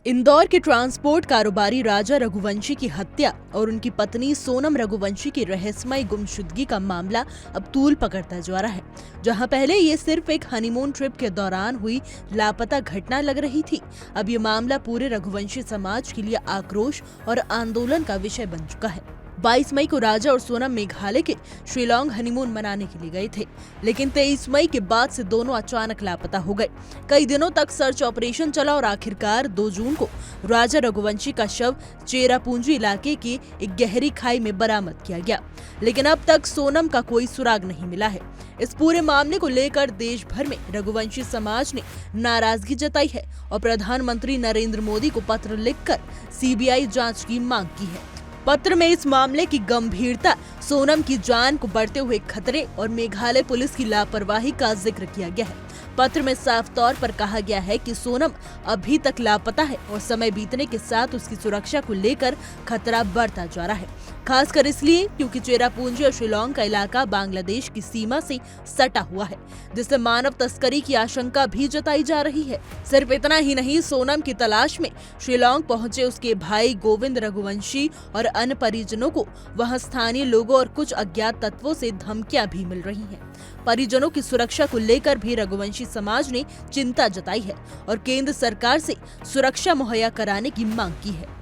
इंदौर के ट्रांसपोर्ट कारोबारी राजा रघुवंशी की हत्या और उनकी पत्नी सोनम रघुवंशी की रहस्यमय गुमशुदगी का मामला अब तूल पकड़ता जा रहा है। जहां पहले ये सिर्फ एक हनीमून ट्रिप के दौरान हुई लापता घटना लग रही थी, अब ये मामला पूरे रघुवंशी समाज के लिए आक्रोश और आंदोलन का विषय बन चुका है। 22 मई को राजा और सोनम मेघालय के शिलांग हनीमून मनाने के लिए गए थे, लेकिन 23 मई के बाद से दोनों अचानक लापता हो गए। कई दिनों तक सर्च ऑपरेशन चला और आखिरकार 2 जून को राजा रघुवंशी का शव चेरापूंजी इलाके की एक गहरी खाई में बरामद किया गया, लेकिन अब तक सोनम का कोई सुराग नहीं मिला है। इस पूरे मामले को लेकर देश भर में रघुवंशी समाज ने नाराजगी जताई है और प्रधानमंत्री नरेंद्र मोदी को पत्र लिखकर सीबीआई जांच की मांग की है। पत्र में इस मामले की गंभीरता, सोनम की जान को बढ़ते हुए खतरे और मेघालय पुलिस की लापरवाही का जिक्र किया गया है। पत्र में साफ तौर पर कहा गया है कि सोनम अभी तक लापता है और समय बीतने के साथ उसकी सुरक्षा को लेकर खतरा बढ़ता जा रहा है, खासकर इसलिए क्योंकि चेरापूंजी और शिलांग का इलाका बांग्लादेश की सीमा से सटा हुआ है, जिससे मानव तस्करी की आशंका भी जताई जा रही है। सिर्फ इतना ही नहीं, सोनम की तलाश में शिलांग पहुंचे उसके भाई गोविंद रघुवंशी और अन्य परिजनों को वहां स्थानीय लोगों और कुछ अज्ञात तत्वों से धमकियां भी मिल रही हैं। परिजनों की सुरक्षा को लेकर भी रघुवंशी समाज ने चिंता जताई है और केंद्र सरकार से सुरक्षा मुहैया कराने की मांग की है।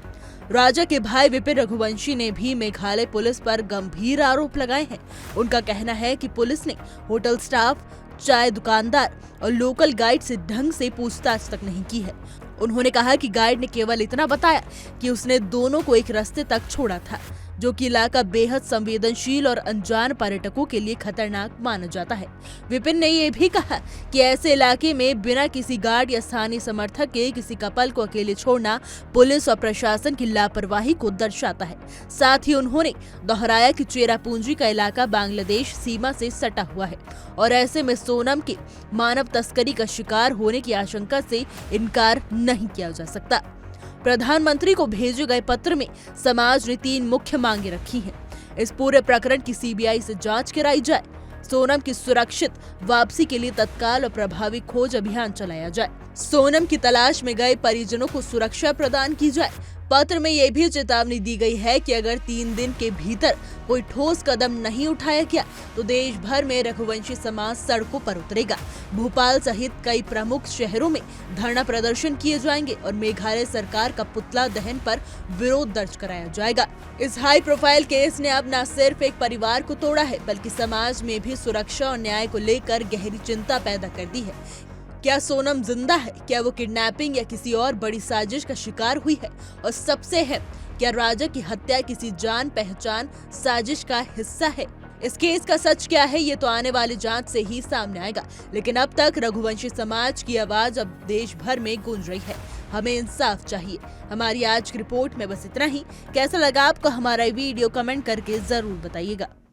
राजा के भाई विपिन रघुवंशी ने भी मेघालय पुलिस पर गंभीर आरोप लगाए हैं। उनका कहना है कि पुलिस ने होटल स्टाफ, चाय दुकानदार और लोकल गाइड से ढंग से पूछताछ तक नहीं की है। उन्होंने कहा कि गाइड ने केवल इतना बताया कि उसने दोनों को एक रास्ते तक छोड़ा था, जो कि इलाका बेहद संवेदनशील और अनजान पर्यटकों के लिए खतरनाक माना जाता है। विपिन ने ये भी कहा कि ऐसे इलाके में बिना किसी गार्ड या स्थानीय समर्थक के किसी कपल को अकेले छोड़ना पुलिस और प्रशासन की लापरवाही को दर्शाता है। साथ ही उन्होंने दोहराया कि चेरापूंजी का इलाका बांग्लादेश सीमा से सटा हुआ है और ऐसे में सोनम के मानव तस्करी का शिकार होने की आशंका से इनकार नहीं किया जा सकता। प्रधानमंत्री को भेजे गए पत्र में समाज ने 3 मुख्य मांगे रखी हैं। इस पूरे प्रकरण की सीबीआई से जांच कराई जाए, सोनम की सुरक्षित वापसी के लिए तत्काल और प्रभावी खोज अभियान चलाया जाए, सोनम की तलाश में गए परिजनों को सुरक्षा प्रदान की जाए। पत्र में यह भी चेतावनी दी गई है कि अगर 3 दिन के भीतर कोई ठोस कदम नहीं उठाया गया तो देश भर में रघुवंशी समाज सड़कों पर उतरेगा। भोपाल सहित कई प्रमुख शहरों में धरना प्रदर्शन किए जाएंगे और मेघालय सरकार का पुतला दहन पर विरोध दर्ज कराया जाएगा। इस हाई प्रोफाइल केस ने अब न सिर्फ एक परिवार को तोड़ा है, बल्कि समाज में भी सुरक्षा और न्याय को लेकर गहरी चिंता पैदा कर दी है। क्या सोनम जिंदा है? क्या वो किडनैपिंग या किसी और बड़ी साजिश का शिकार हुई है? और सबसे अहम, क्या राजा की हत्या किसी जान पहचान साजिश का हिस्सा है? इस केस का सच क्या है, ये तो आने वाली जांच से ही सामने आएगा। लेकिन अब तक रघुवंशी समाज की आवाज अब देश भर में गूंज रही है। हमें इंसाफ चाहिए। हमारी आज की रिपोर्ट में बस इतना ही। कैसा लगा आपको हमारा वीडियो, कमेंट करके जरूर बताइएगा।